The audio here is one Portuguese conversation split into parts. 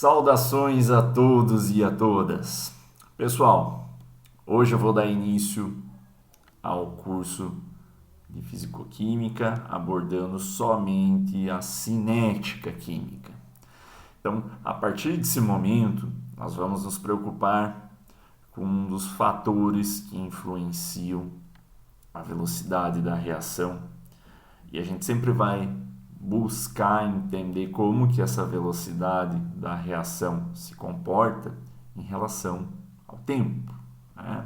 Saudações a todos e a todas. Pessoal, hoje eu vou dar início ao curso de Fisicoquímica, abordando somente a cinética química. Então, a partir desse momento, nós vamos nos preocupar com um dos fatores que influenciam a velocidade da reação. E a gente sempre vai buscar entender como que essa velocidade da reação se comporta em relação ao tempo, né?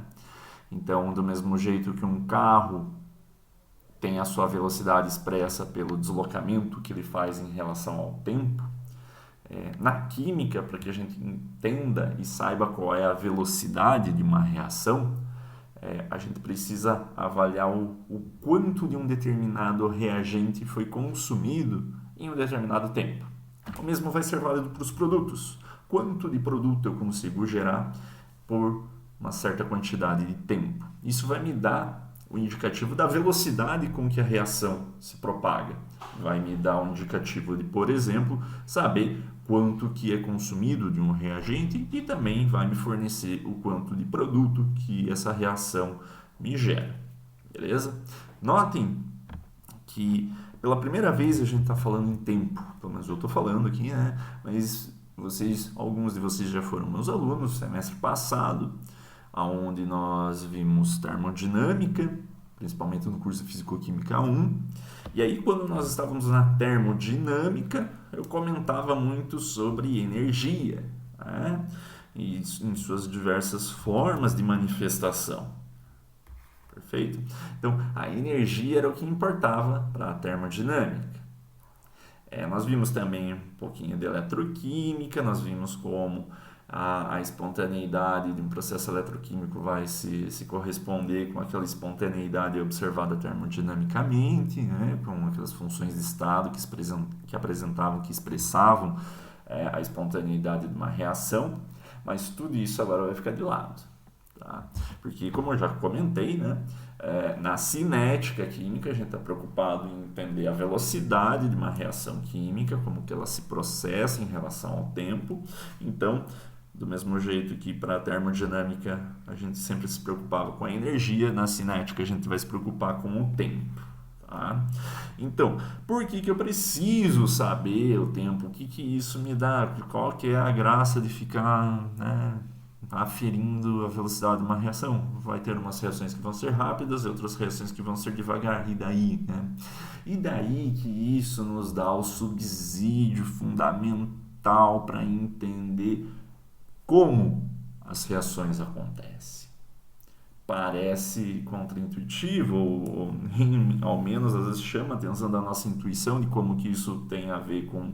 Então, do mesmo jeito que um carro tem a sua velocidade expressa pelo deslocamento que ele faz em relação ao tempo, na química, para que a gente entenda e saiba qual é a velocidade de uma reação, a gente precisa avaliar o quanto de um determinado reagente foi consumido em um determinado tempo. O mesmo vai ser válido para os produtos. Quanto de produto eu consigo gerar por uma certa quantidade de tempo? Isso vai me dar o indicativo da velocidade com que a reação se propaga. Vai me dar um indicativo de, por exemplo, saber quanto que é consumido de um reagente e também vai me fornecer o quanto de produto que essa reação me gera. Beleza? Notem que pela primeira vez a gente está falando em tempo, pelo menos eu estou falando aqui, né? Mas alguns de vocês já foram meus alunos no semestre passado, onde nós vimos termodinâmica, principalmente no curso de Fisicoquímica 1. E aí, quando nós estávamos na termodinâmica, eu comentava muito sobre energia, né? E em suas diversas formas de manifestação. Perfeito? Então, a energia era o que importava para a termodinâmica. Nós vimos também um pouquinho de eletroquímica, nós vimos como a espontaneidade de um processo eletroquímico vai se corresponder com aquela espontaneidade observada termodinamicamente, né? Com aquelas funções de estado que expressavam a espontaneidade de uma reação, mas tudo isso agora vai ficar de lado. Tá? Porque, como eu já comentei, né, na cinética química a gente está preocupado em entender a velocidade de uma reação química, como que ela se processa em relação ao tempo. Então, do mesmo jeito que para a termodinâmica a gente sempre se preocupava com a energia, na cinética a gente vai se preocupar com o tempo. Tá? Então, por que eu preciso saber o tempo? O que isso me dá? Qual que é a graça de ficar, né, aferindo a velocidade de uma reação? Vai ter umas reações que vão ser rápidas e outras reações que vão ser devagar. E daí? Né? E daí que isso nos dá o subsídio fundamental para entender como as reações acontecem. Parece contraintuitivo, ou ao menos às vezes chama a atenção da nossa intuição de como que isso tem a ver com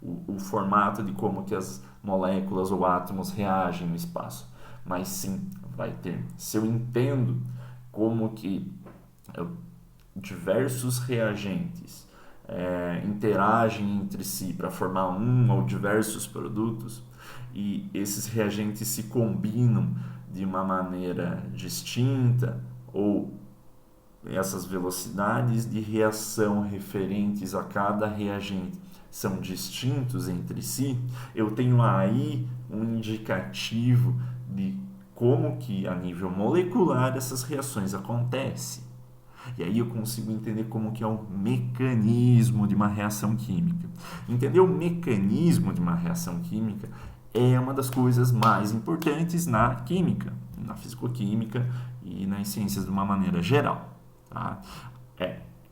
o formato de como que as moléculas ou átomos reagem no espaço. Mas sim, vai ter. Se eu entendo como que diversos reagentes interagem entre si para formar um ou diversos produtos, e esses reagentes se combinam de uma maneira distinta, ou essas velocidades de reação referentes a cada reagente são distintos entre si, eu tenho aí um indicativo de como que a nível molecular essas reações acontecem. E aí eu consigo entender como que é o mecanismo de uma reação química. Entender o mecanismo de uma reação química é uma das coisas mais importantes na química, na fisicoquímica e nas ciências de uma maneira geral. Tá?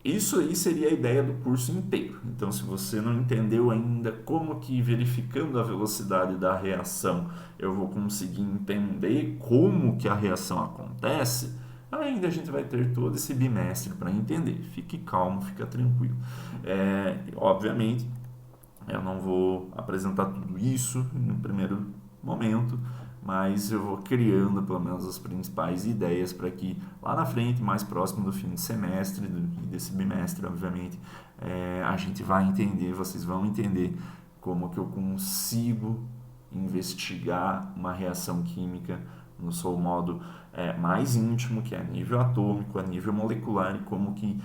Isso aí seria a ideia do curso inteiro. Então, se você não entendeu ainda como que verificando a velocidade da reação eu vou conseguir entender como que a reação acontece, ainda a gente vai ter todo esse bimestre para entender. Fique calmo, fica tranquilo. Obviamente, eu não vou apresentar tudo isso no primeiro momento, mas eu vou criando pelo menos as principais ideias para que lá na frente, mais próximo do fim de semestre e desse bimestre, obviamente, a gente vai entender, vocês vão entender como que eu consigo investigar uma reação química no seu modo mais íntimo, que é a nível atômico, a nível molecular, e como que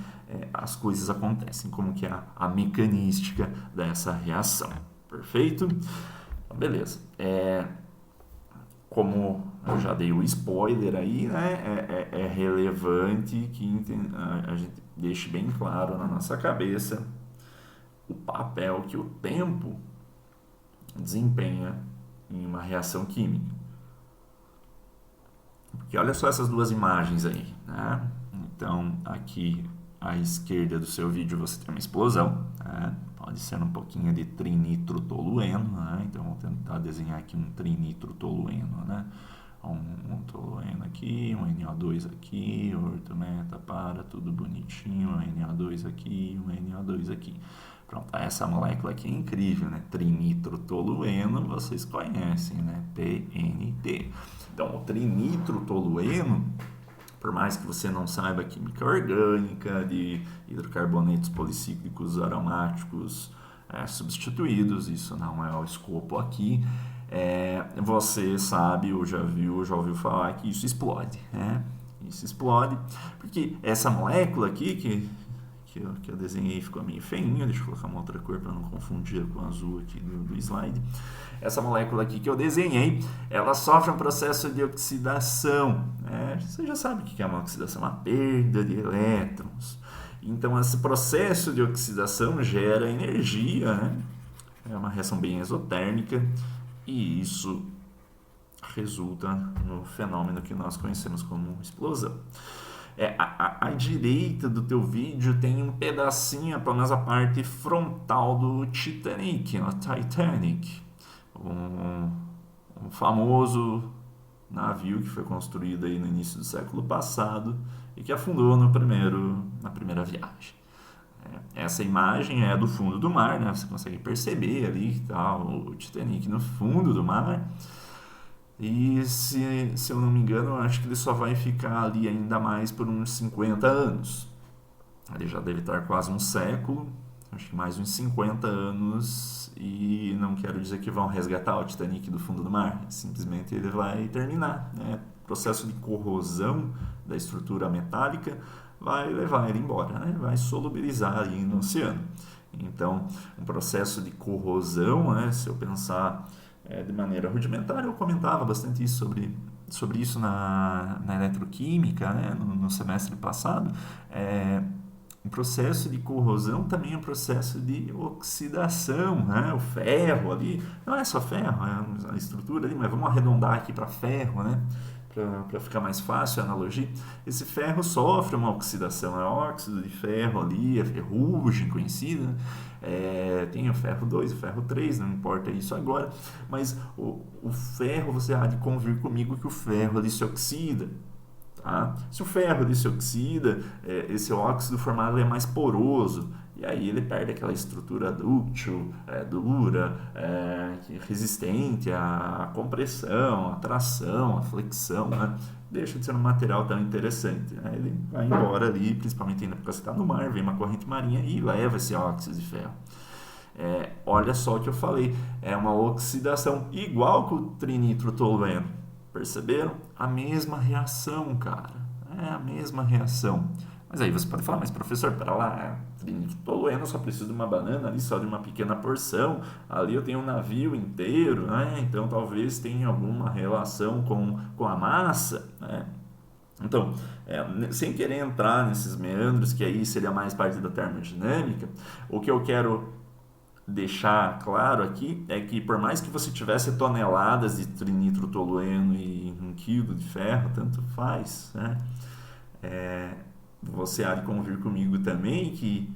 as coisas acontecem, como que é a mecanística dessa reação. Perfeito? Beleza. Como eu já dei o spoiler aí, né? É relevante que a gente deixe bem claro na nossa cabeça o papel que o tempo desempenha em uma reação química. Porque olha só essas duas imagens aí, né? Então, aqui à esquerda do seu vídeo você tem uma explosão, né? Pode ser um pouquinho de trinitrotolueno, né? Então, vou tentar desenhar aqui um trinitrotolueno, né? Um tolueno aqui, um NO2 aqui, ortometa, tudo bonitinho, um NO2 aqui, um NO2 aqui. Pronto, essa molécula aqui é incrível, né? Trinitrotolueno, vocês conhecem, né? TNT. Então, o trinitrotolueno, por mais que você não saiba a química orgânica de hidrocarbonetos policíclicos aromáticos substituídos, isso não é o escopo aqui, você sabe ou já ouviu falar que isso explode, né? Isso explode, porque essa molécula aqui que eu desenhei ficou meio feinho, deixa eu colocar uma outra cor para não confundir com o azul aqui do slide. Essa molécula aqui que eu desenhei, ela sofre um processo de oxidação, né? Você já sabe o que é uma oxidação, uma perda de elétrons. Então, esse processo de oxidação gera energia, né? É uma reação bem exotérmica e isso resulta no fenômeno que nós conhecemos como explosão. À direita do teu vídeo tem um pedacinho, pelo menos a parte frontal do Titanic, um famoso navio que foi construído aí no início do século passado e que afundou na primeira viagem. Essa imagem é do fundo do mar, né? Você consegue perceber ali tá, o Titanic no fundo do mar. E se eu não me engano, eu acho que ele só vai ficar ali ainda mais por uns 50 anos. Ele já deve estar quase um século, acho que mais uns 50 anos, e não quero dizer que vão resgatar o Titanic do fundo do mar, simplesmente ele vai terminar, né? O processo de corrosão da estrutura metálica vai levar ele embora, né? Vai solubilizar ali no oceano. Então, um processo de corrosão, né? Se eu pensar de maneira rudimentar, eu comentava bastante isso sobre isso na eletroquímica, né? No semestre passado. Um processo de corrosão também é um processo de oxidação, né? O ferro ali, não é só ferro, é a estrutura ali, mas vamos arredondar aqui para ferro, né? Para ficar mais fácil a analogia. Esse ferro sofre uma oxidação, é óxido de ferro ali, a ferrugem conhecida, né? Tem o ferro 2, o ferro 3, não importa isso agora, mas o ferro, você há de convir comigo que o ferro ali se oxida. Tá? Se o ferro ele se oxida, esse óxido formado é mais poroso, e aí ele perde aquela estrutura dúctil, dura, resistente à compressão, à tração, à flexão, né? Deixa de ser um material tão interessante, né? Ele vai embora ali, principalmente ainda porque você está no mar, vem uma corrente marinha e leva esse óxido de ferro. Olha só o que eu falei, é uma oxidação igual com o trinitrotolueno. Perceberam? A mesma reação, cara. É a mesma reação. Mas aí você pode falar, mas professor, para lá, trinitrotolueno só preciso de uma banana ali, só de uma pequena porção. Ali eu tenho um navio inteiro, né? Então talvez tenha alguma relação com a massa, né? Então, sem querer entrar nesses meandros, que aí seria mais parte da termodinâmica, o que eu quero deixar claro aqui é que por mais que você tivesse toneladas de trinitrotolueno e 1 quilo de ferro, tanto faz, né? Você há de convir comigo também que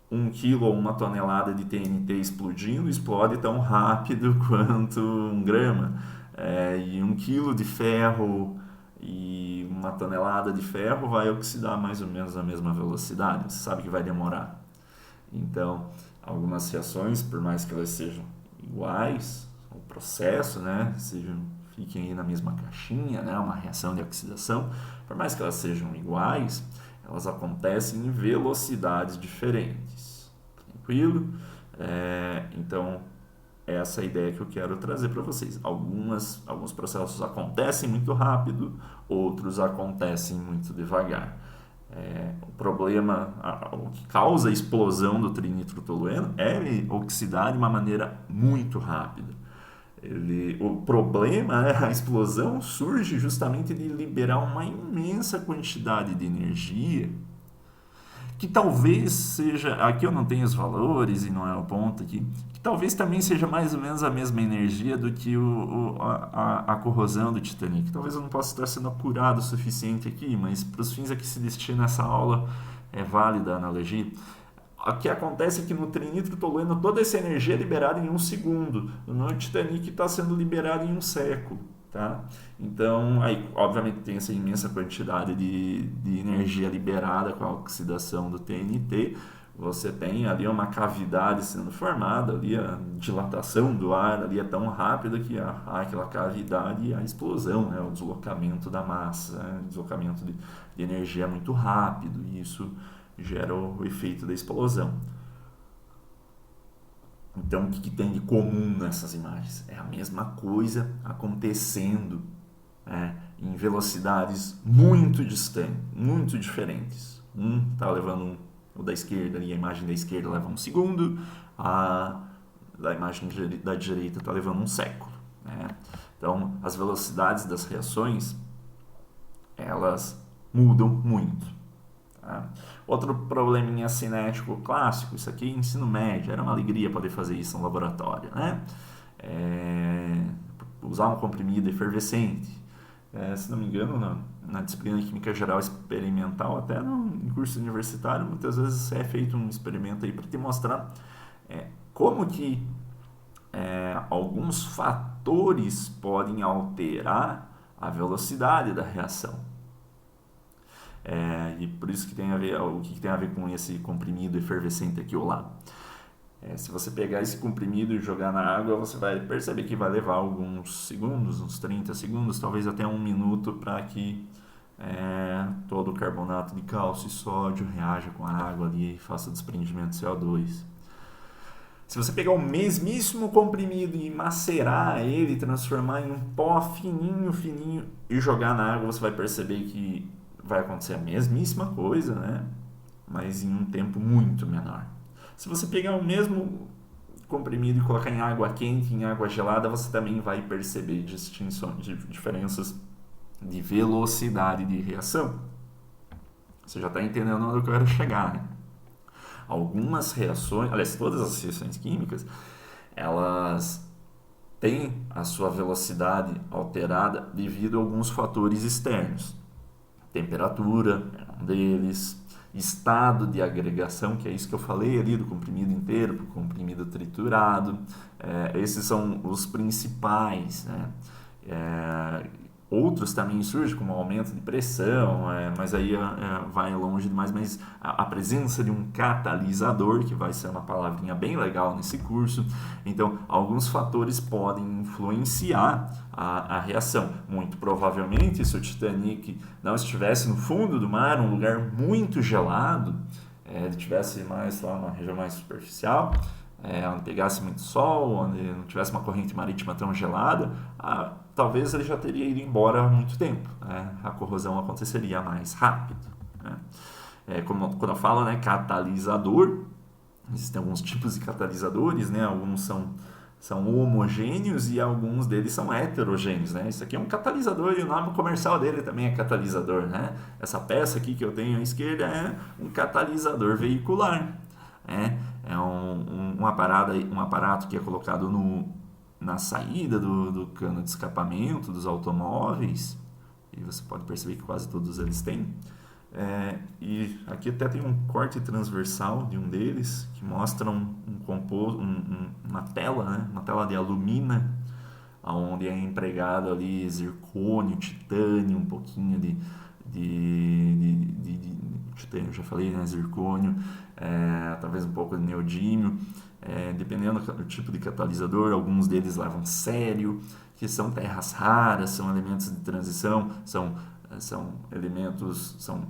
1 quilo ou 1 tonelada de TNT explodindo explode tão rápido quanto 1 grama. E 1 quilo de ferro e 1 tonelada de ferro vai oxidar mais ou menos a mesma velocidade. Você sabe que vai demorar. Então, algumas reações, por mais que elas sejam iguais, o processo, né, fiquem aí na mesma caixinha, né, uma reação de oxidação, por mais que elas sejam iguais, elas acontecem em velocidades diferentes. Tranquilo? Então, essa é a ideia que eu quero trazer para vocês. Alguns processos acontecem muito rápido, outros acontecem muito devagar. O problema, o que causa a explosão do trinitrotolueno é ele oxidar de uma maneira muito rápida. O problema, né, a explosão surge justamente de liberar uma imensa quantidade de energia que talvez seja, aqui eu não tenho os valores e não é o ponto aqui, que talvez também seja mais ou menos a mesma energia do que a corrosão do Titanic. Talvez eu não possa estar sendo apurado o suficiente aqui, mas para os fins a que se destina essa aula é válida a analogia. O que acontece é que no trinitrotolueno toda essa energia é liberada em um segundo. No Titanic está sendo liberada em um século. Tá? Então, aí, obviamente, tem essa imensa quantidade de energia liberada com a oxidação do TNT. Você tem ali uma cavidade sendo formada, ali a dilatação do ar ali é tão rápida que há aquela cavidade e a explosão, né? O deslocamento da massa, né? O deslocamento de energia é muito rápido e isso gera o efeito da explosão. Então, o que tem de comum nessas imagens? É a mesma coisa acontecendo, né, em velocidades muito distantes, muito diferentes. Está levando o da esquerda, ali, a imagem da esquerda leva um segundo, a da imagem da direita está levando um século. Né? Então, as velocidades das reações, elas mudam muito. Tá? Outro probleminha cinético clássico, isso aqui ensino médio, era uma alegria poder fazer isso no laboratório, né? Usar um comprimido efervescente. Se não me engano, na disciplina de Química Geral Experimental, até no curso universitário, muitas vezes é feito um experimento aí para te mostrar como que alguns fatores podem alterar a velocidade da reação. E por isso que tem a ver, o que tem a ver com esse comprimido efervescente aqui ao lado. Se você pegar esse comprimido e jogar na água, você vai perceber que vai levar alguns segundos, uns 30 segundos, talvez até um minuto, para que todo o carbonato de cálcio e sódio reaja com a água ali e faça desprendimento de CO2. Se você pegar o mesmíssimo comprimido e macerar ele, transformar em um pó fininho, fininho e jogar na água, você vai perceber que vai acontecer a mesmíssima coisa, né? Mas em um tempo muito menor. Se você pegar o mesmo comprimido e colocar em água quente, em água gelada, você também vai perceber diferenças de velocidade de reação. Você já está entendendo onde eu quero chegar, né? Algumas reações, aliás, todas as reações químicas, elas têm a sua velocidade alterada devido a alguns fatores externos. Temperatura é um deles, estado de agregação, que é isso que eu falei ali do comprimido inteiro para o comprimido triturado. Esses são os principais, né? Outros também surgem, como aumento de pressão, mas aí vai longe demais. Mas a presença de um catalisador, que vai ser uma palavrinha bem legal nesse curso. Então, alguns fatores podem influenciar a reação. Muito provavelmente, se o Titanic não estivesse no fundo do mar, um lugar muito gelado, ele estivesse mais lá numa região mais superficial, onde pegasse muito sol, onde não tivesse uma corrente marítima tão gelada, talvez ele já teria ido embora há muito tempo. Né? A corrosão aconteceria mais rápido. Né? Quando eu falo, né, catalisador, existem alguns tipos de catalisadores, né? Alguns são homogêneos e alguns deles são heterogêneos. Né? Isso aqui é um catalisador e o nome comercial dele também é catalisador. Né? Essa peça aqui que eu tenho à esquerda é um catalisador veicular. É um aparato que é colocado na saída do cano de escapamento dos automóveis, e você pode perceber que quase todos eles têm. E aqui até tem um corte transversal de um deles que mostra uma tela, né? Uma tela de alumina, onde é empregado ali zircônio, titânio, um pouquinho de titânio, já falei, né? Zircônio, talvez um pouco de neodímio. Dependendo do tipo de catalisador, alguns deles levam sério, que são terras raras, são elementos de transição, são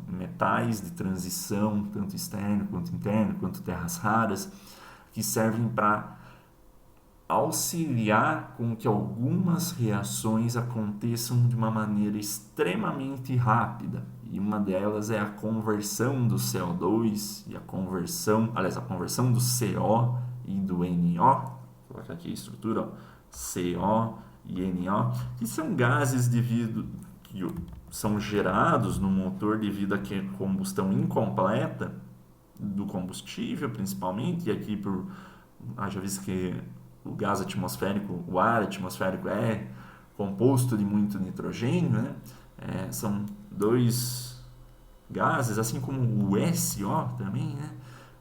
metais de transição, tanto externo quanto interno, quanto terras raras, que servem para auxiliar com que algumas reações aconteçam de uma maneira extremamente rápida. E uma delas é a conversão do CO2 e a conversão do CO e do NO. Vou colocar aqui a estrutura CO e NO, que são gases que são gerados no motor devido à combustão incompleta do combustível, principalmente, e aqui já visto que o gás atmosférico, o ar atmosférico é composto de muito nitrogênio, né? São dois gases, assim como o SO também, né?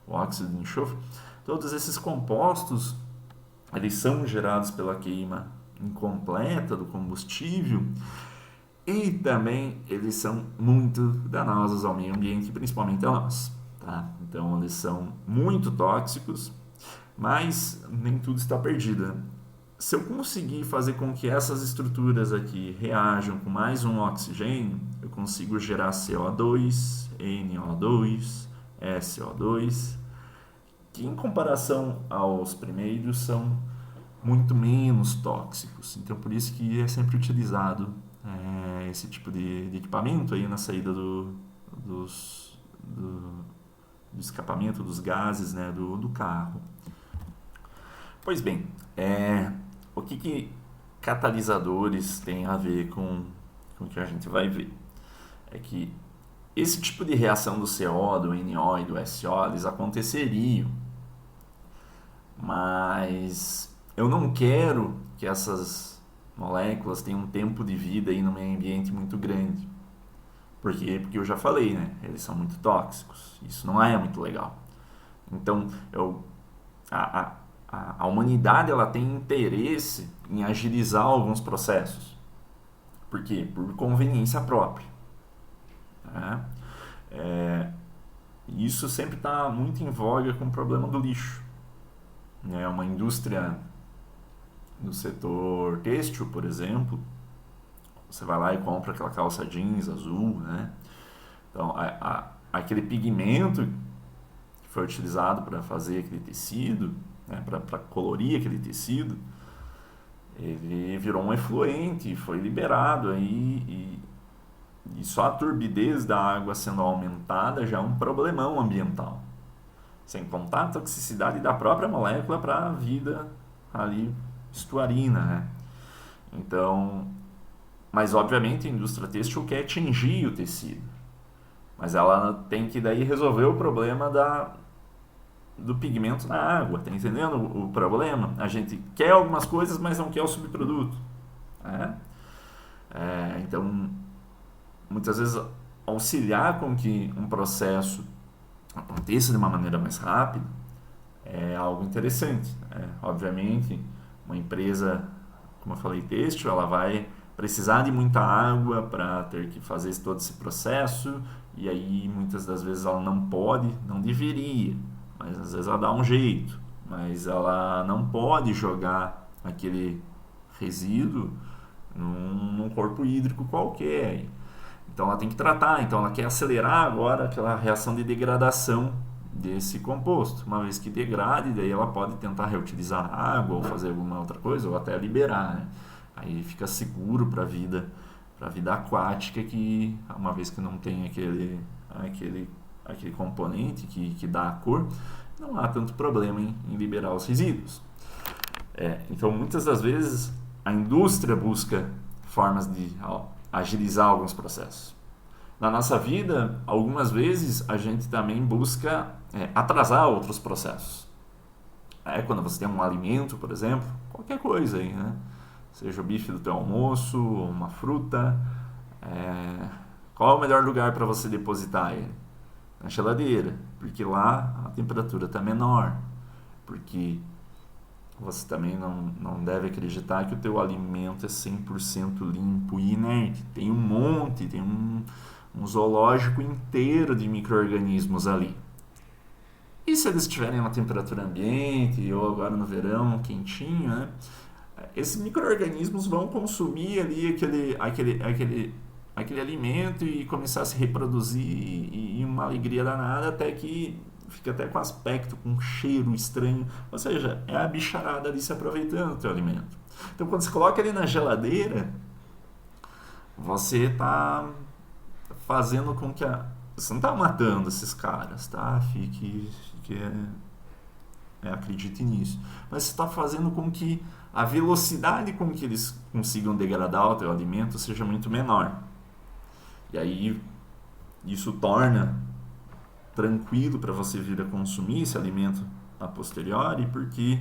O óxido de enxofre. Todos esses compostos, eles são gerados pela queima incompleta do combustível e também eles são muito danosos ao meio ambiente, principalmente a nós. Tá? Então eles são muito tóxicos, mas nem tudo está perdido. Se eu conseguir fazer com que essas estruturas aqui reajam com mais um oxigênio, eu consigo gerar CO2, NO2, SO2, que em comparação aos primeiros são muito menos tóxicos. Então por isso que é sempre utilizado esse tipo de equipamento aí na saída do escapamento dos gases, né, do carro. Pois bem, o que catalisadores têm a ver com o que a gente vai ver? É que esse tipo de reação do CO, do NO e do SO, eles aconteceriam, mas eu não quero que essas moléculas tenham um tempo de vida aí no meio ambiente muito grande. Por quê? Porque eu já falei, né? Eles são muito tóxicos. Isso não é muito legal. Então, a humanidade ela tem interesse em agilizar alguns processos. Por quê? Por conveniência própria. Né? Isso sempre está muito em voga com o problema do lixo. Uma indústria no setor têxtil, por exemplo, você vai lá e compra aquela calça jeans azul, né? Então, aquele pigmento que foi utilizado para fazer aquele tecido, né, para colorir aquele tecido, ele virou um efluente, foi liberado aí e só a turbidez da água sendo aumentada já é um problemão ambiental. Sem contar a toxicidade da própria molécula para a vida ali estuarina, né? Então, mas obviamente a indústria têxtil quer tingir o tecido, mas ela tem que daí resolver o problema do pigmento na água, tá entendendo o problema? A gente quer algumas coisas, mas não quer o subproduto. Então, muitas vezes auxiliar com que um processo aconteça de uma maneira mais rápida é algo interessante. Obviamente, uma empresa, como eu falei, têxtil, ela vai precisar de muita água para ter que fazer todo esse processo e aí muitas das vezes ela não pode, não deveria, mas às vezes ela dá um jeito, mas ela não pode jogar aquele resíduo num corpo hídrico qualquer. Então ela tem que tratar, então ela quer acelerar agora aquela reação de degradação desse composto. Uma vez que degrade, daí ela pode tentar reutilizar a água ou fazer alguma outra coisa, ou até liberar, né? Aí fica seguro para a vida aquática, que uma vez que não tem aquele componente que dá a cor, não há tanto problema em liberar os resíduos. Então muitas das vezes a indústria busca formas de agilizar alguns processos. Na nossa vida, algumas vezes a gente também busca atrasar outros processos. Quando você tem um alimento, por exemplo, qualquer coisa aí, né? Seja o bife do teu almoço, uma fruta, qual é o melhor lugar para você depositar ele? Na geladeira, porque lá a temperatura está menor, porque você também não deve acreditar que o teu alimento é 100% limpo e inerte. Tem um zoológico inteiro de micro-organismos ali. E se eles estiverem na temperatura ambiente, ou agora no verão, quentinho, né? Esses micro-organismos vão consumir ali aquele alimento e começar a se reproduzir e uma alegria danada até que fica até com aspecto, com cheiro estranho. Ou seja, é a bicharada ali se aproveitando do teu alimento. Então, quando você coloca ele na geladeira, você está fazendo com que você não está matando esses caras, tá? Acredite nisso. Mas você está fazendo com que a velocidade com que eles consigam degradar o teu alimento seja muito menor. E aí isso torna tranquilo para você vir a consumir esse alimento a posteriori, porque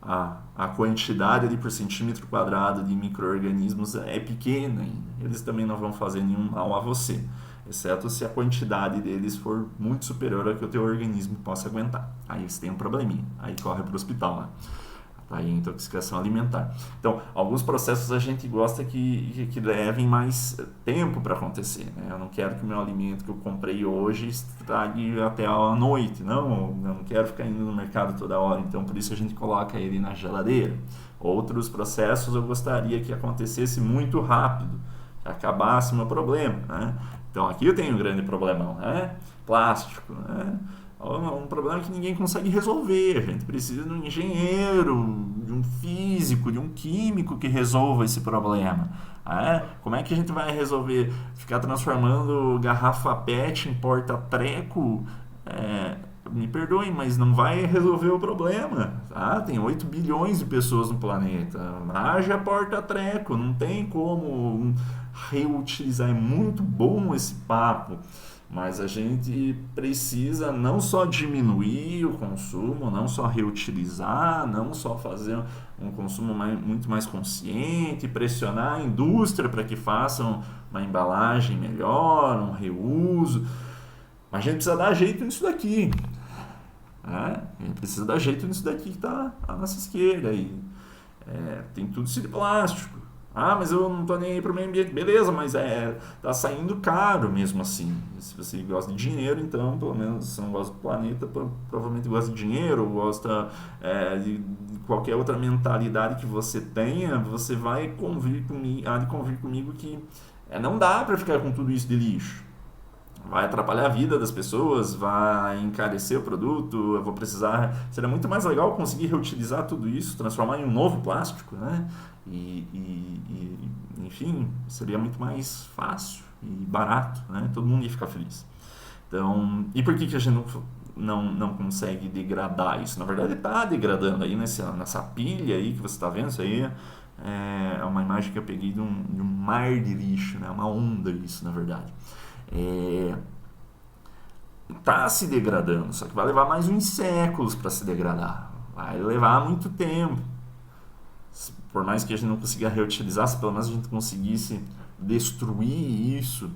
a quantidade ali por centímetro quadrado de micro-organismos é pequena ainda. Eles também não vão fazer nenhum mal a você, exceto se a quantidade deles for muito superior ao que o teu organismo possa aguentar. Aí você tem um probleminha, aí corre para o hospital, né? Tá aí a intoxicação alimentar. Então, alguns processos a gente gosta que levem mais tempo para acontecer, né? Eu não quero que o meu alimento que eu comprei hoje estrague até a noite, não. Eu não quero ficar indo no mercado toda hora, então por isso a gente coloca ele na geladeira. Outros processos eu gostaria que acontecesse muito rápido, que acabasse o meu problema, né? Então aqui eu tenho um grande problemão, né? Plástico, né? Um problema que ninguém consegue resolver. A gente precisa de um engenheiro, de um físico, de um químico que resolva esse problema. Como é que a gente vai resolver? Ficar transformando garrafa PET em porta-treco? Me perdoem, mas não vai resolver o problema. Tem 8 bilhões de pessoas no planeta. Haja porta-treco, não tem como reutilizar. É muito bom esse papo. Mas a gente precisa não só diminuir o consumo, não só reutilizar, não só fazer um consumo muito mais consciente, pressionar a indústria para que façam uma embalagem melhor, um reuso. Mas a gente precisa dar jeito nisso daqui. A gente precisa dar jeito nisso daqui que está à nossa esquerda. Tem tudo isso de plástico. Mas eu não tô nem aí pro meio ambiente. Beleza, mas tá saindo caro mesmo assim. Se você gosta de dinheiro, então, pelo menos, se não gosta do planeta, provavelmente gosta de dinheiro, ou gosta de qualquer outra mentalidade que você tenha, você vai convir comigo que não dá para ficar com tudo isso de lixo. Vai atrapalhar a vida das pessoas, vai encarecer o produto, eu vou precisar... Seria muito mais legal conseguir reutilizar tudo isso, transformar em um novo plástico, né? Enfim, seria muito mais fácil e barato, né? Todo mundo ia ficar feliz. Então, e por que a gente não consegue degradar isso? Na verdade, está degradando aí nessa pilha aí que você está vendo, isso aí é uma imagem que eu peguei de um mar de lixo, né? Uma onda isso, na verdade. Está se degradando, só que vai levar mais uns séculos para se degradar, vai levar muito tempo. Por mais que a gente não consiga reutilizar, se pelo menos a gente conseguisse destruir isso,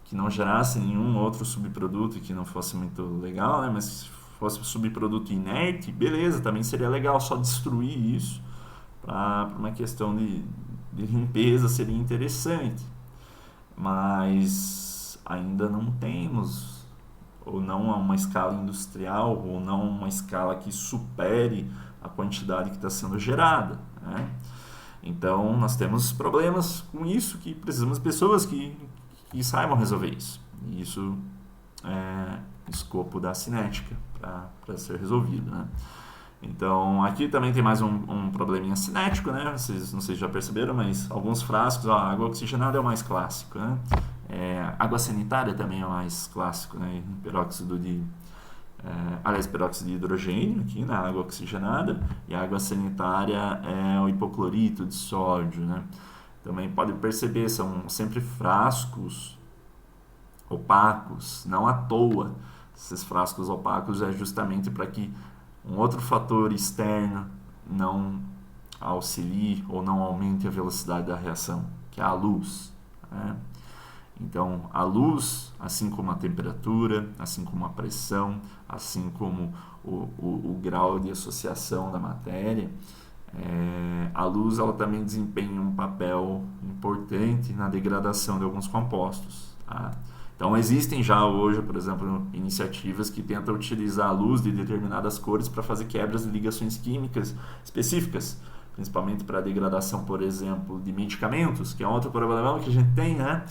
que não gerasse nenhum outro subproduto que não fosse muito legal, né? Mas se fosse subproduto inerte, beleza, também seria legal, só destruir isso para uma questão de limpeza seria interessante, mas ainda não temos, ou não a uma escala industrial, ou não a uma escala que supere a quantidade que está sendo gerada, né? Então nós temos problemas com isso, que precisamos de pessoas que saibam resolver isso. E isso é escopo da cinética para ser resolvido, né? Então aqui também tem mais um probleminha cinético, né? Vocês não sei se já perceberam, mas alguns frascos, a água oxigenada é o mais clássico, né? Água sanitária também é o mais clássico, né? Peróxido de hidrogênio aqui na água oxigenada, e a água sanitária é o hipoclorito de sódio, né? Também pode perceber, são sempre frascos opacos, não à toa. Esses frascos opacos é justamente para que um outro fator externo não auxilie ou não aumente a velocidade da reação, que é a luz, né? Então, a luz, assim como a temperatura, assim como a pressão, assim como o grau de associação da matéria, a luz ela também desempenha um papel importante na degradação de alguns compostos, tá? Então, existem já hoje, por exemplo, iniciativas que tentam utilizar a luz de determinadas cores para fazer quebras de ligações químicas específicas, principalmente para a degradação, por exemplo, de medicamentos, que é outro problema que a gente tem, né?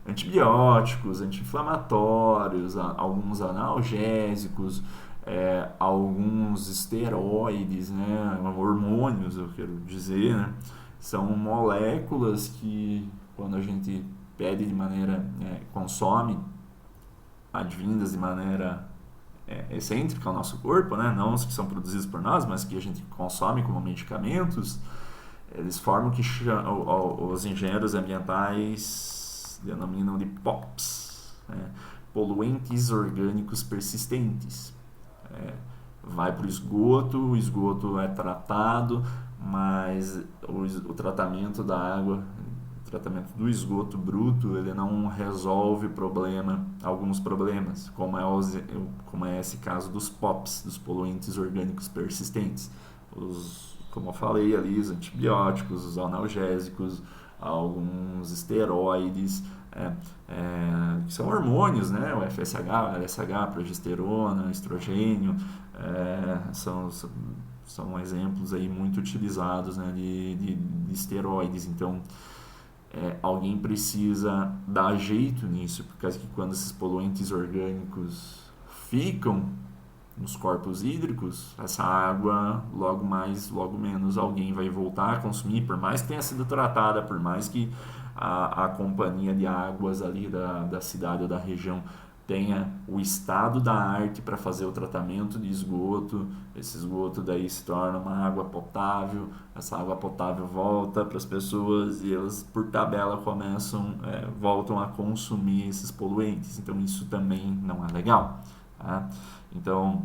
Antibióticos, anti-inflamatórios, alguns analgésicos, alguns esteroides, né? Hormônios, eu quero dizer, né? São moléculas que, quando a gente pede de maneira, consome, advindas de maneira excêntrica ao nosso corpo, né? Não os que são produzidos por nós, mas que a gente consome como medicamentos, eles formam o que os engenheiros ambientais denominam de POPs, né? Poluentes orgânicos persistentes. Vai para o esgoto é tratado, mas o tratamento da água, o tratamento do esgoto bruto, ele não resolve alguns problemas, como é esse caso dos POPs, dos poluentes orgânicos persistentes. Como eu falei ali, os antibióticos, os analgésicos, alguns esteroides, que são hormônios, né? O FSH, LSH, progesterona, estrogênio, são exemplos aí muito utilizados, né, de esteroides. Então, alguém precisa dar jeito nisso, por causa que quando esses poluentes orgânicos ficam nos corpos hídricos, essa água, logo mais, logo menos, alguém vai voltar a consumir, por mais que tenha sido tratada, por mais que a companhia de águas ali da cidade ou da região tenha o estado da arte para fazer o tratamento de esgoto, esse esgoto daí se torna uma água potável, essa água potável volta para as pessoas e elas por tabela voltam a consumir esses poluentes, então isso também não é legal, tá? Então,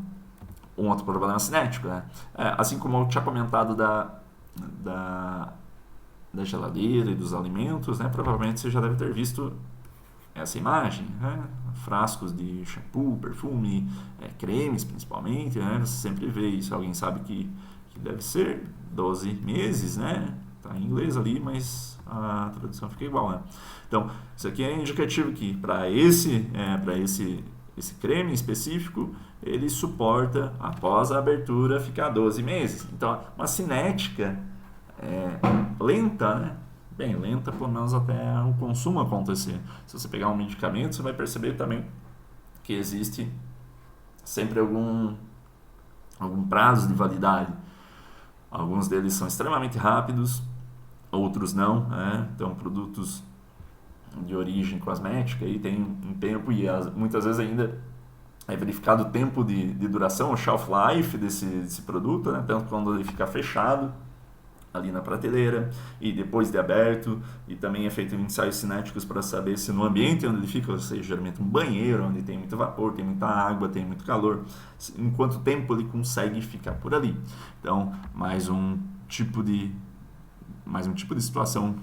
um outro problema cinético, né? Assim como eu tinha comentado da geladeira e dos alimentos, né? Provavelmente você já deve ter visto essa imagem, né? Frascos de shampoo, perfume, cremes principalmente, né? Você sempre vê isso, alguém sabe que deve ser 12 meses, né? Tá em inglês ali, mas a tradução fica igual, né? Então, isso aqui é indicativo que para esse creme específico, ele suporta, após a abertura, ficar 12 meses. Então, uma cinética lenta, né? Bem lenta, pelo menos até o consumo acontecer. Se você pegar um medicamento, você vai perceber também que existe sempre algum prazo de validade. Alguns deles são extremamente rápidos, outros não, né? Então, produtos de origem cosmética aí tem um tempo e muitas vezes ainda é verificado o tempo de duração, o shelf life desse produto, né? Tanto quando ele fica fechado ali na prateleira e depois de aberto, e também é feito ensaios cinéticos para saber se no ambiente onde ele fica, ou seja, geralmente um banheiro onde tem muito vapor, tem muita água, tem muito calor, em quanto tempo ele consegue ficar por ali. Então, mais um tipo de situação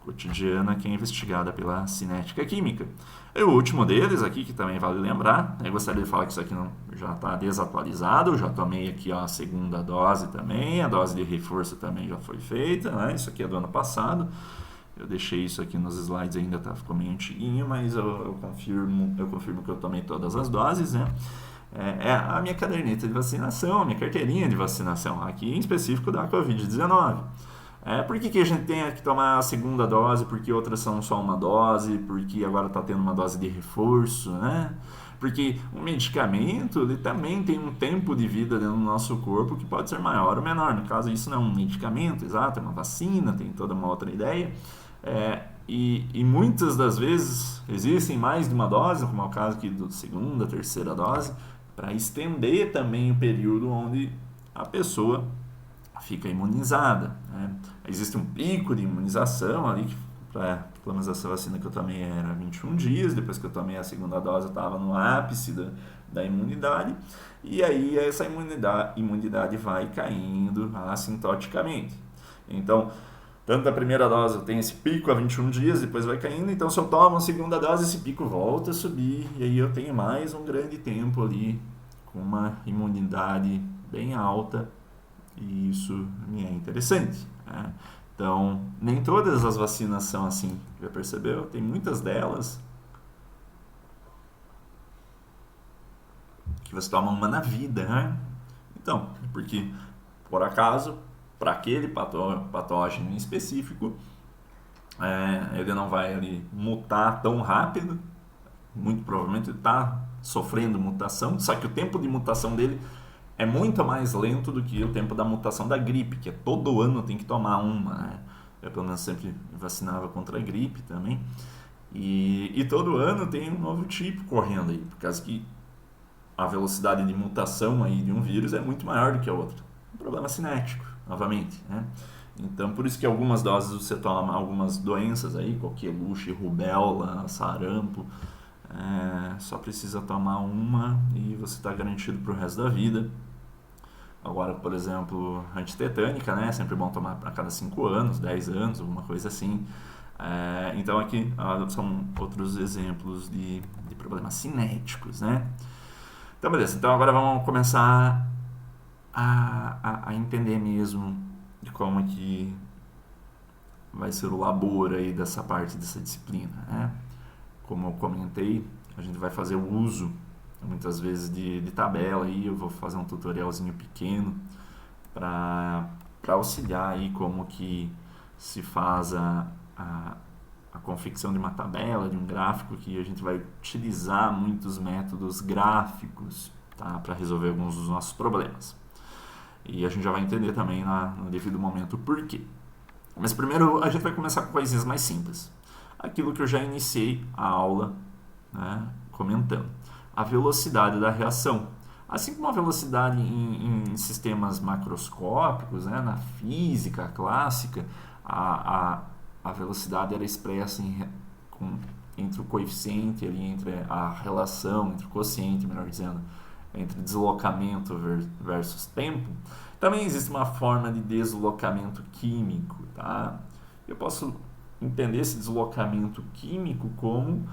cotidiana que é investigada pela cinética química. E o último deles aqui, que também vale lembrar, eu gostaria de falar que isso aqui já está desatualizado, eu já tomei aqui a segunda dose também, a dose de reforço também já foi feita, né? Isso aqui é do ano passado, eu deixei isso aqui nos slides, ainda ficou meio antiguinho, mas eu confirmo que eu tomei todas as doses, né? É a minha caderneta de vacinação, a minha carteirinha de vacinação, aqui em específico da Covid-19. Por que a gente tem que tomar a segunda dose, porque outras são só uma dose, porque agora está tendo uma dose de reforço, né? Porque o medicamento, ele também tem um tempo de vida dentro do nosso corpo que pode ser maior ou menor. No caso, isso não é um medicamento, exato, é uma vacina, tem toda uma outra ideia. E muitas das vezes existem mais de uma dose, como é o caso aqui da segunda, terceira dose, para estender também o período onde a pessoa fica imunizada, né? Existe um pico de imunização ali, que pelo menos essa vacina que eu tomei era 21 dias, depois que eu tomei a segunda dose eu estava no ápice da imunidade, e aí essa imunidade vai caindo assintoticamente. Então, tanto da primeira dose eu tenho esse pico a 21 dias, depois vai caindo, então se eu tomo a segunda dose esse pico volta a subir, e aí eu tenho mais um grande tempo ali com uma imunidade bem alta, e isso me é interessante, né? Então, nem todas as vacinas são assim, já percebeu? Tem muitas delas que você toma uma na vida, né? Então, porque, por acaso, para aquele patógeno em específico, ele não vai ali mutar tão rápido, muito provavelmente ele está sofrendo mutação, só que o tempo de mutação dele é muito mais lento do que o tempo da mutação da gripe, que todo ano tem que tomar uma, né? Eu pelo menos sempre vacinava contra a gripe também. E todo ano tem um novo tipo correndo aí, por causa que a velocidade de mutação aí de um vírus é muito maior do que a outra. Um problema cinético, novamente, né? Então, por isso que algumas doses você toma algumas doenças aí, coqueluche, rubéola, sarampo, só precisa tomar uma e você está garantido para o resto da vida. Agora, por exemplo, antitetânica, né? É sempre bom tomar a cada 5 anos, 10 anos, alguma coisa assim. Então aqui são outros exemplos de problemas cinéticos, né? Então beleza, então agora vamos começar a entender mesmo de como que vai ser o labor aí dessa parte dessa disciplina, né? Como eu comentei, a gente vai fazer o uso muitas vezes de tabela aí, eu vou fazer um tutorialzinho pequeno para auxiliar aí como que se faz a confecção de uma tabela, de um gráfico, que a gente vai utilizar muitos métodos gráficos, tá, para resolver alguns dos nossos problemas. E a gente já vai entender também no devido momento o porquê. Mas primeiro a gente vai começar com coisinhas mais simples. Aquilo que eu já iniciei a aula, né, comentando. A velocidade da reação. Assim como a velocidade em sistemas macroscópicos, né, na física clássica, a velocidade era expressa entre o coeficiente, ali, entre a relação, entre o quociente, melhor dizendo, entre deslocamento versus tempo. Também existe uma forma de deslocamento químico, tá? Eu posso entender esse deslocamento químico como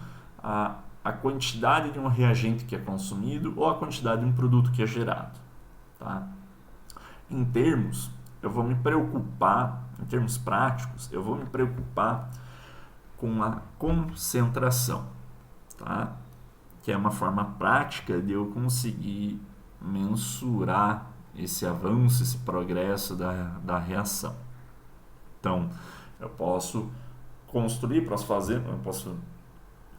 a quantidade de um reagente que é consumido ou a quantidade de um produto que é gerado, tá? Em termos práticos, eu vou me preocupar com a concentração, tá? Que é uma forma prática de eu conseguir mensurar esse avanço, esse progresso da reação. Então, eu posso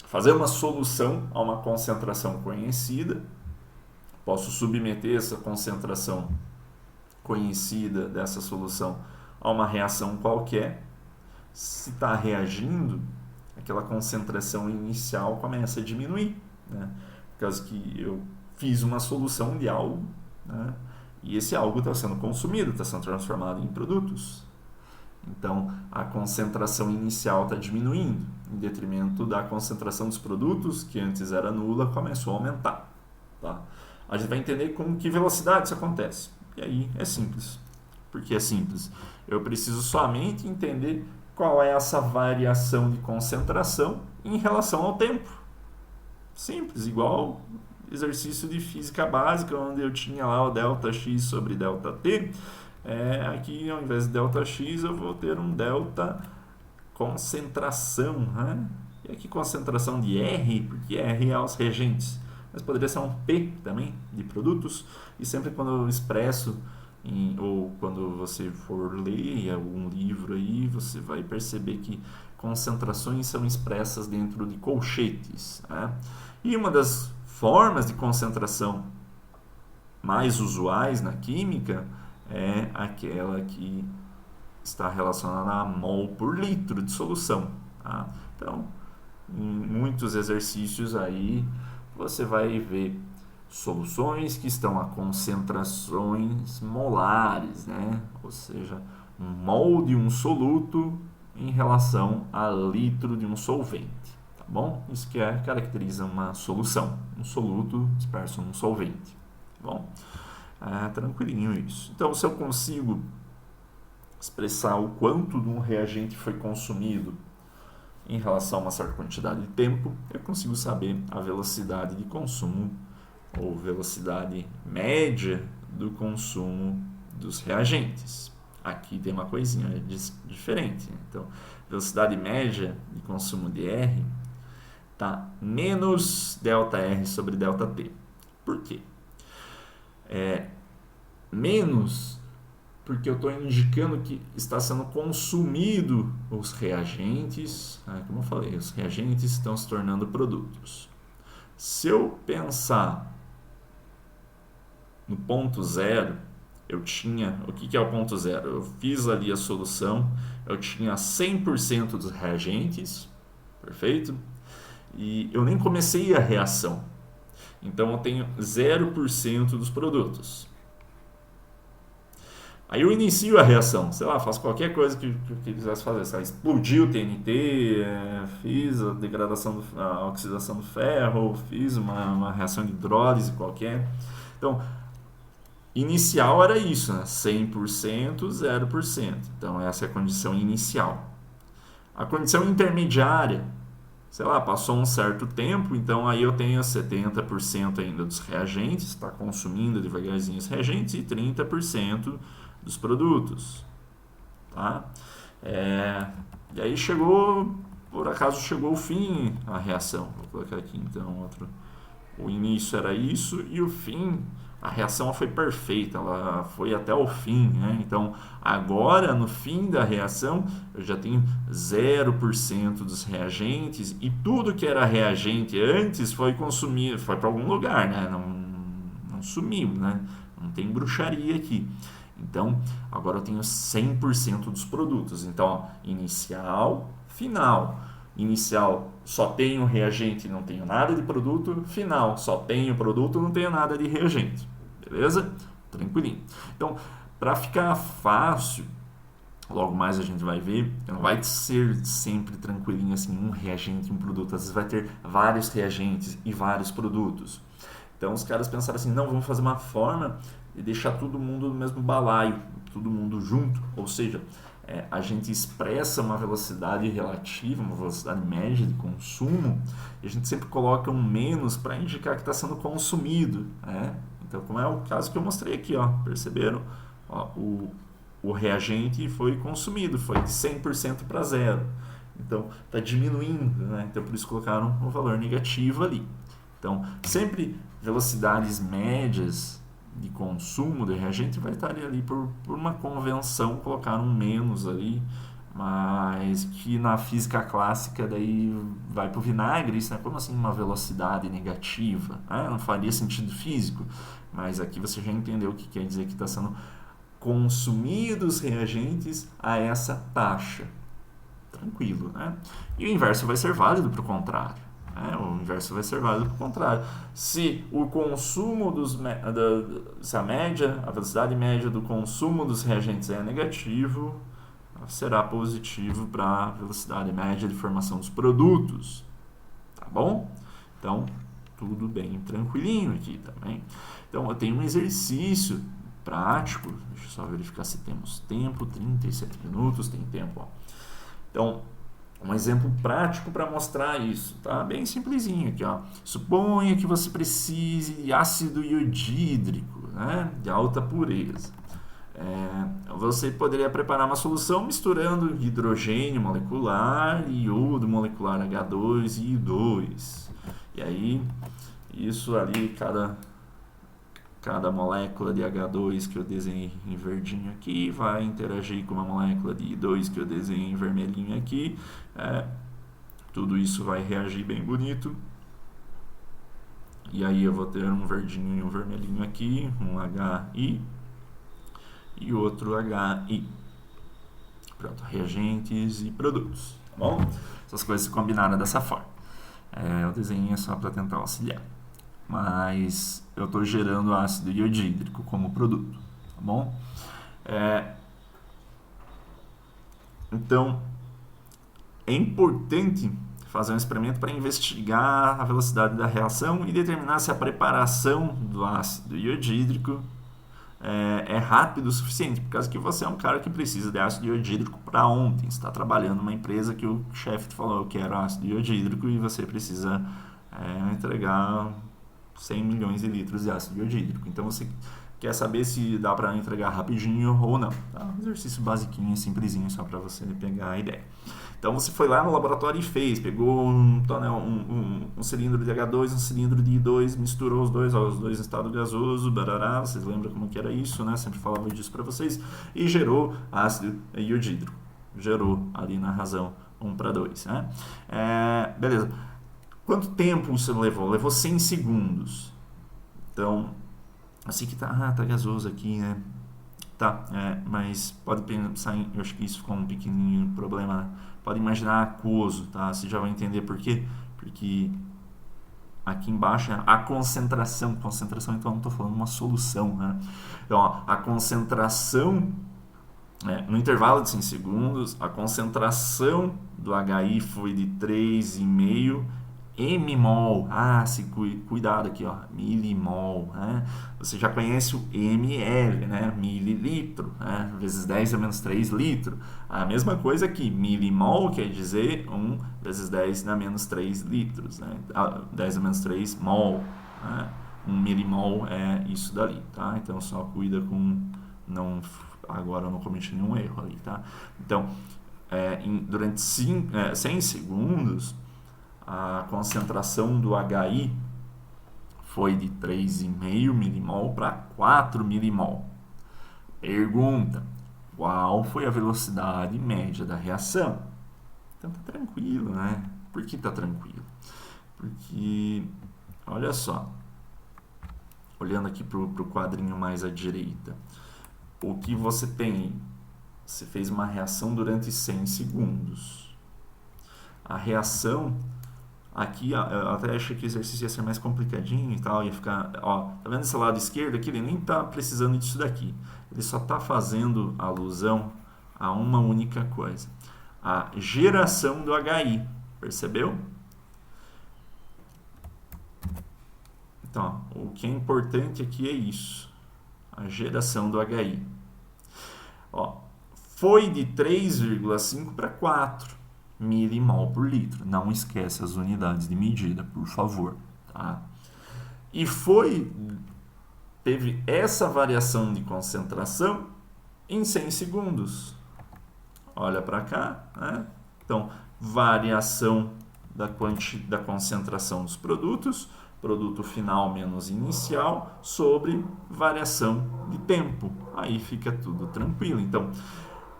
fazer uma solução a uma concentração conhecida, posso submeter essa concentração conhecida dessa solução a uma reação qualquer. Se está reagindo, aquela concentração inicial começa a diminuir, né? Por causa que eu fiz uma solução de algo, né? E esse algo está sendo consumido, está sendo transformado em produtos. Então, a concentração inicial está diminuindo, em detrimento da concentração dos produtos, que antes era nula, começou a aumentar, tá? A gente vai entender com que velocidade isso acontece. E aí é simples. Por que é simples? Eu preciso somente entender qual é essa variação de concentração em relação ao tempo. Simples, igual exercício de física básica, onde eu tinha lá o ΔX sobre ΔT. Aqui, ao invés de ΔX, eu vou ter um delta concentração, né? E aqui concentração de R, porque R é os reagentes. Mas poderia ser um P também, de produtos. E sempre quando eu expresso, ou quando você for ler algum livro aí, você vai perceber que concentrações são expressas dentro de colchetes, né? E uma das formas de concentração mais usuais na química é aquela que está relacionada a mol por litro de solução, tá? Então, em muitos exercícios aí, você vai ver soluções que estão a concentrações molares, né? Ou seja, um mol de um soluto em relação a litro de um solvente, tá bom? Isso que caracteriza uma solução, um soluto disperso num solvente, tá bom? Tranquilinho isso. Então, se eu consigo expressar o quanto de um reagente foi consumido em relação a uma certa quantidade de tempo, eu consigo saber a velocidade de consumo ou velocidade média do consumo dos reagentes. Aqui tem uma coisinha diferente. Então, velocidade média de consumo de R está menos ΔR sobre ΔT. Por quê? Menos porque eu estou indicando que está sendo consumido os reagentes, como eu falei, os reagentes estão se tornando produtos. Se eu pensar no ponto zero, eu tinha, o que é o ponto zero? Eu fiz ali a solução, eu tinha 100% dos reagentes, perfeito? E eu nem comecei a reação. Então eu tenho 0% dos produtos. Aí eu inicio a reação, sei lá, faço qualquer coisa que quisesse fazer, sei lá, explodiu o TNT, fiz a degradação, a oxidação do ferro, fiz uma reação de hidrólise qualquer. Então, inicial era isso, né? 100%, 0%. Então, essa é a condição inicial. A condição intermediária, sei lá, passou um certo tempo, então aí eu tenho 70% ainda dos reagentes, está consumindo devagarzinho os reagentes, e 30% dos produtos, tá? E aí por acaso chegou o fim, a reação. Vou colocar aqui então outro. O início era isso e o fim, a reação foi perfeita, ela foi até o fim, né? Então agora no fim da reação eu já tenho 0% dos reagentes e tudo que era reagente antes foi consumido, foi para algum lugar, né? Não sumiu, né? Não tem bruxaria aqui. Então, agora eu tenho 100% dos produtos. Então, ó, inicial, final. Inicial, só tenho reagente e não tenho nada de produto. Final, só tenho produto e não tenho nada de reagente. Beleza? Tranquilinho. Então, para ficar fácil, logo mais a gente vai ver, não vai ser sempre tranquilinho assim, um reagente e um produto. Às vezes vai ter vários reagentes e vários produtos. Então, os caras pensaram assim, não, vamos fazer uma forma e deixar todo mundo no mesmo balaio, todo mundo junto, ou seja, a gente expressa uma velocidade relativa, uma velocidade média de consumo, e a gente sempre coloca um menos para indicar que está sendo consumido, né? Então, como é o caso que eu mostrei aqui, ó, perceberam? Ó, o reagente foi consumido, foi de 100% para zero, então está diminuindo, né? Então por isso colocaram um valor negativo ali. Então, sempre velocidades médias de consumo de reagente vai estar ali por uma convenção, colocar um menos ali, mas que na física clássica daí vai para o vinagre, isso, né? Como assim uma velocidade negativa? Não faria sentido físico, mas aqui você já entendeu o que quer dizer que está sendo consumidos reagentes a essa taxa. Tranquilo, né? E o inverso vai ser válido para o contrário. O inverso vai ser válido para o contrário. Se o consumo se a velocidade média do consumo dos reagentes é negativo, será positivo para a velocidade média de formação dos produtos. Tá bom? Então, tudo bem tranquilinho aqui também. Então, eu tenho um exercício prático. Deixa eu só verificar se temos tempo. 37 minutos, tem tempo. Ó. Então, um exemplo prático para mostrar isso, tá? Bem simplesinho aqui, ó. Suponha que você precise de ácido iodídrico, né? De alta pureza. Você poderia preparar uma solução misturando hidrogênio molecular e iodo molecular H2 e I2. E aí, isso ali, cada molécula de H2 que eu desenhei em verdinho aqui vai interagir com uma molécula de I2 que eu desenhei em vermelhinho aqui. Tudo isso vai reagir bem bonito. E aí eu vou ter um verdinho e um vermelhinho aqui, um HI e outro HI. Pronto, reagentes e produtos, tá bom? Essas coisas se combinaram dessa forma. O desenho é só para tentar auxiliar. Mas eu estou gerando ácido iodídrico como produto, tá bom? Então, é importante fazer um experimento para investigar a velocidade da reação e determinar se a preparação do ácido iodídrico é rápido o suficiente, por causa que você é um cara que precisa de ácido iodídrico para ontem. Você está trabalhando numa empresa que o chefe te falou que era ácido iodídrico e você precisa entregar 100 milhões de litros de ácido iodídrico. Então você quer saber se dá para entregar rapidinho ou não. Tá? Um exercício basiquinho, simplesinho, só para você pegar a ideia. Então você foi lá no laboratório e pegou um cilindro de H2, um cilindro de I2, misturou os dois em estado gasoso, barará, vocês lembram como que era isso, né? Sempre falava disso para vocês, e gerou ácido iodídrico. Gerou ali na razão 1:2, né? Beleza. Quanto tempo isso levou? Levou 100 segundos. Então, assim que tá gasoso aqui, né? Tá, mas pode pensar eu acho que isso ficou um pequenininho problema. Pode imaginar aquoso, tá? Você já vai entender por quê. Porque aqui embaixo é a concentração. Concentração, então, eu não estou falando uma solução, né? Então, ó, a concentração, no intervalo de 100 segundos, a concentração do HI foi de 3,5 mmol. Cuidado aqui, ó, milimol, né? Você já conhece o ml, né? Mililitro, né? Vezes 10 a menos 3 litro. A mesma coisa aqui, milimol quer dizer 1 vezes 10 a menos 3 litros, né? 10 a menos 3 mol, né? 1 milimol é isso dali, tá? Então só cuida com agora eu não cometi nenhum erro ali, tá? Então, durante 100 segundos, a concentração do HI foi de 3,5 milimol para 4 milimol. Pergunta: qual foi a velocidade média da reação? Então tá tranquilo, né? Por que tá tranquilo? Porque, olha só, olhando aqui para o quadrinho mais à direita, o que você tem? Você fez uma reação durante 100 segundos. A reação, aqui, eu até achei que o exercício ia ser mais complicadinho e tal, ia ficar, ó, tá vendo esse lado esquerdo aqui? Ele nem tá precisando disso daqui. Ele só tá fazendo alusão a uma única coisa: a geração do HI. Percebeu? Então, ó, o que é importante aqui é isso: a geração do HI. Ó, foi de 3,5 para 4 milimol por litro. Não esquece as unidades de medida, por favor, tá? E teve essa variação de concentração em 100 segundos. Olha para cá, né? Então, variação da concentração dos produtos, produto final menos inicial, sobre variação de tempo. Aí fica tudo tranquilo. Então,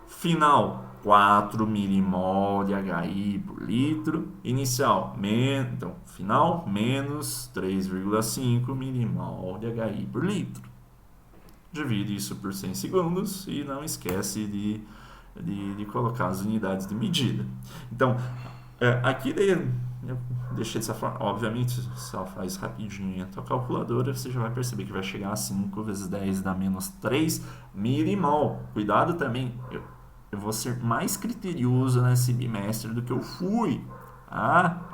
final, 4 milimol de HI por litro. Inicial, então, final, menos 3,5 milimol de HI por litro. Divide isso por 100 segundos e não esquece de colocar as unidades de medida. Então, aqui eu deixei dessa forma. Obviamente, só faz rapidinho a tua calculadora, você já vai perceber que vai chegar a 5 vezes 10 dá menos 3 milimol. Cuidado também, eu vou ser mais criterioso nesse bimestre do que eu fui.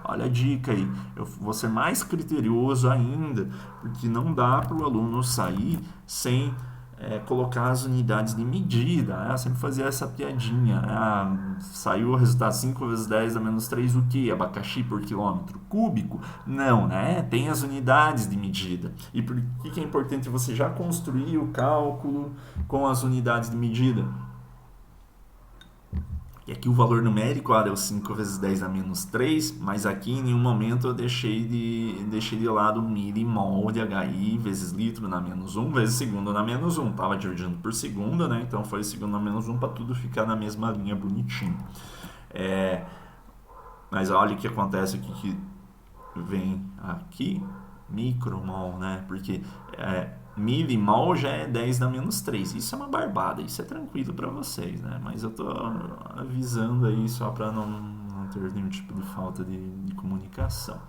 Olha a dica aí. Eu vou ser mais criterioso ainda, porque não dá para o aluno sair sem colocar as unidades de medida. Eu sempre fazia essa piadinha. Saiu o resultado 5 vezes 10 a menos 3, o que? Abacaxi por quilômetro cúbico? Não, né? Tem as unidades de medida. E por que é importante você já construir o cálculo com as unidades de medida? E aqui o valor numérico deu 5 vezes 10 a menos 3, mas aqui em nenhum momento eu deixei de lado milimol de HI vezes litro na menos 1 vezes segundo na menos 1. Estava dividindo por segunda, né? Então foi segundo na menos 1 para tudo ficar na mesma linha bonitinho. Mas olha o que acontece aqui, que vem aqui, micromol, né? Porque milimol já é 10 na menos 3. Isso é uma barbada, isso é tranquilo para vocês, né? Mas eu tô avisando aí só para não ter nenhum tipo de falta de comunicação.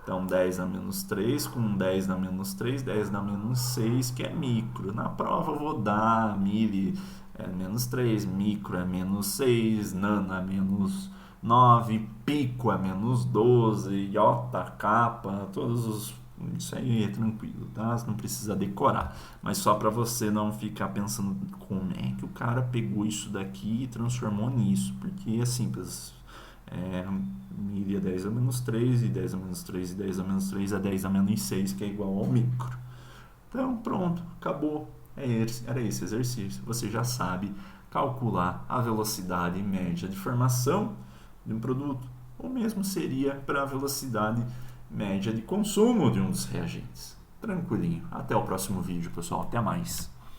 Então, 10 na menos 3 com 10 na menos 3, 10 na menos 6, que é micro. Na prova eu vou dar mili é menos 3, micro é menos 6, nano é menos 9, pico é menos 12, iota, capa, todos os... Isso aí é tranquilo, tá? Você não precisa decorar. Mas só para você não ficar pensando como é que o cara pegou isso daqui e transformou nisso. Porque é simples. Mili é 10 a menos 3, e 10 a menos 3, e 10 a menos 3 é 10 a menos 6, que é igual ao micro. Então, pronto, acabou. Era esse exercício. Você já sabe calcular a velocidade média de formação de um produto. Ou mesmo seria para a velocidade média de consumo de um dos reagentes. Tranquilinho. Até o próximo vídeo, pessoal. Até mais.